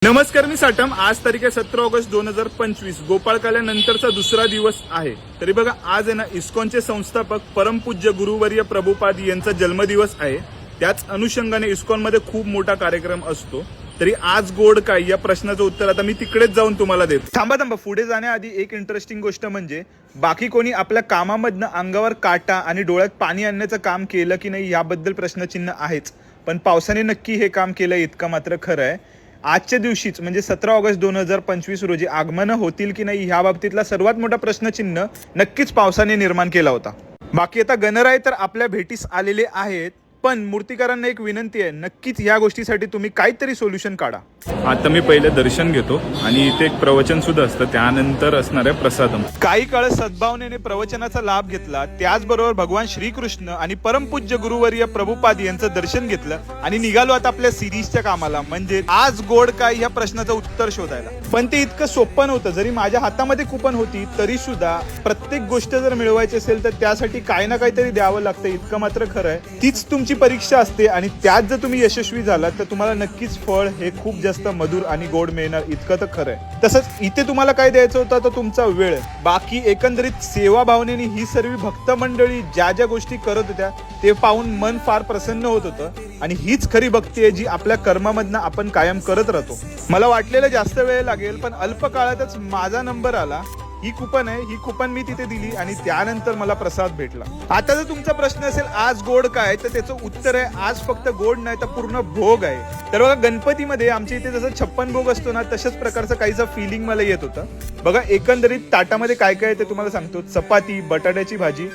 नमस्कार, मी साटम। आज तारीख आहे 17 ऑगस्ट 2025। गोपाळकाल्यानंतरचा दुसरा दिवस आहे। तरी बघा, आज आहे ना इस्कॉनचे संस्थापक परमपूज्य गुरुवर्य प्रभुपाद यांचा जन्मदिवस आहे। त्याच अनुषंगाने इस्कॉनमध्ये खूप मोठा कार्यक्रम असतो। तरी आज गोड काय या प्रश्नाचं उत्तर आता मी तिकडेच जाऊन तुम्हाला देतो। थांबा, पुढे जाण्याआधी एक इंटरेस्टिंग गोष्ट म्हणजे बाकी कोणी आपल्या कामामधनं अंगावर काटा आणि डोळ्यात पाणी आणण्याचं काम केलं की नाही याबद्दल प्रश्नचिन्ह आहेच, पण पावसाने नक्की हे काम केलं इतकं मात्र खरं आहे। आजच्या दिवशीच म्हणजे 17 ऑगस्ट 2025 रोजी आगमनं होतील की नाही ह्या बाबतीतला सर्वात मोठा प्रश्नचिन्ह नक्कीच पावसाने निर्माण केला होता। बाकी आता गणराय तर आपल्या भेटीस आलेले आहेत, पण मूर्तिकारांना एक विनंती आहे, नक्कीच या गोष्टीसाठी तुम्ही काहीतरी सोल्युशन काढा। आता मी पहिले दर्शन घेतो आणि इथे एक प्रवचन सुद्धा असतं, त्यानंतर असणार आहे प्रसादम। काही काळ सद्भावनेने प्रवचनाचा लाभ घेतला, त्याचबरोबर भगवान श्रीकृष्ण आणि परमपूज्य गुरुवर्य प्रभुपाद यांचं दर्शन घेतलं आणि निघालो आता आपल्या सिरीजच्या कामाला, म्हणजे आज गोड काय या प्रश्नाचं उत्तर शोधायला। पण ते इतकं सोपं नव्हतं। जरी माझ्या हातामध्ये कुपन होती तरी सुद्धा प्रत्येक गोष्ट जर मिळवायची असेल तर त्यासाठी काही ना काहीतरी द्यावं लागतं, इतकं मात्र खरं आहे। तीच तुमची परीक्षा असते आणि त्यात जर तुम्ही यशस्वी झालात तर तुम्हाला नक्कीच फळ हे खूप जास्त मधुर आणि गोड मिळणार, इतकं तर खरं आहे। तसंच इथे तुम्हाला काय द्यायचं होतं तर तुमचा वेळ। बाकी एकंदरीत सेवा भावनेने ही सर्व भक्त मंडळी ज्या ज्या गोष्टी करत होत्या ते पाहून मन फार प्रसन्न होत होतं आणि हीच खरी भक्ती आहे जी आपल्या कर्मामधनं आपण कायम करत राहतो। मला वाटलेलं जास्त वेळ लागेल, पण अल्प काळातच माझा नंबर आला। ही कुपन आहे, ही कुपन मी तिथे दिली आणि त्यानंतर मला प्रसाद भेटला। आता जर तुमचा प्रश्न असेल आज गोड काय, तर त्याचं उत्तर आहे आज फक्त गोड नाही तर पूर्ण भोग आहे। तर बघा, गणपतीमध्ये आमच्या इथे जसं 56 भोग असतो ना, तशाच प्रकारचं काहीचं फिलिंग मला येत होतं। बघा, एकंदरीत ताटामध्ये काय काय आहे ते तुम्हाला सांगतो। चपाती, बटाट्याची भाजी,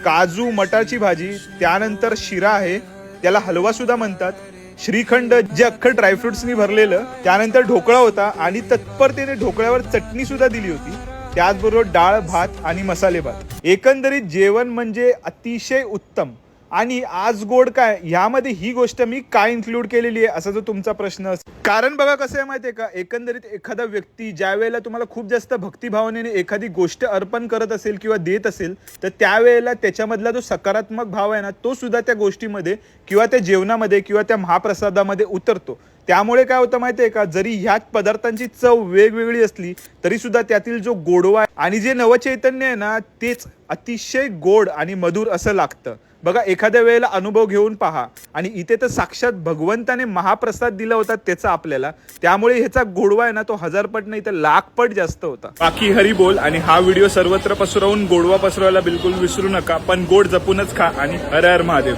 काजू मटारची भाजी, त्यानंतर शिरा आहे, त्याला हलवा सुद्धा म्हणतात, श्रीखंड जे अख्खं ड्रायफ्रुट्सनी भरलेलं, त्यानंतर ढोकळा होता आणि तत्परतेने ढोकळ्यावर चटणी सुद्धा दिली होती, त्याचबरोबर डाळ भात आणि मसाले भात। एकंदरीत जेवण म्हणजे अतिशय उत्तम। आणि आज गोड काय यामध्ये ही गोष्ट मी काय इन्क्लूड केलेली आहे असा जो तुमचा प्रश्न असेल, कारण बघा कसं आहे माहितीये का, एकंदरीत एखादा व्यक्ती ज्या वेळेला तुम्हाला खूप जास्त भक्तिभावनेने एखादी गोष्ट अर्पण करत असेल किंवा देत असेल तर त्यावेळेला त्याच्यामधला जो सकारात्मक भाव आहे ना, तो सुद्धा त्या गोष्टीमध्ये किंवा त्या जेवणामध्ये किंवा त्या महाप्रसादामध्ये उतरतो। त्यामुळे काय होतं माहितीये का, जरी ह्याच पदार्थांची चव वेगवेगळी असली तरी सुद्धा त्यातील जो गोडवा आणि जे नवचैतन्य आहे ना, तेच अतिशय गोड आणि मधुर असं लागतं। बघा, एखाद्या वेळेला अनुभव घेऊन पहा, आणि इथे तर साक्षात भगवंताने महाप्रसाद दिला होता त्याचा आपल्याला, त्यामुळे ह्याचा गोडवा आहे ना तो 1000 पट नाही तर 1,00,000 पट जास्त होता। बाकी हरी बोल, आणि हा व्हिडिओ सर्वत्र पसरवून गोडवा पसरवायला बिलकुल विसरू नका, पण गोड जपूनच खा आणि हर हर महादेव।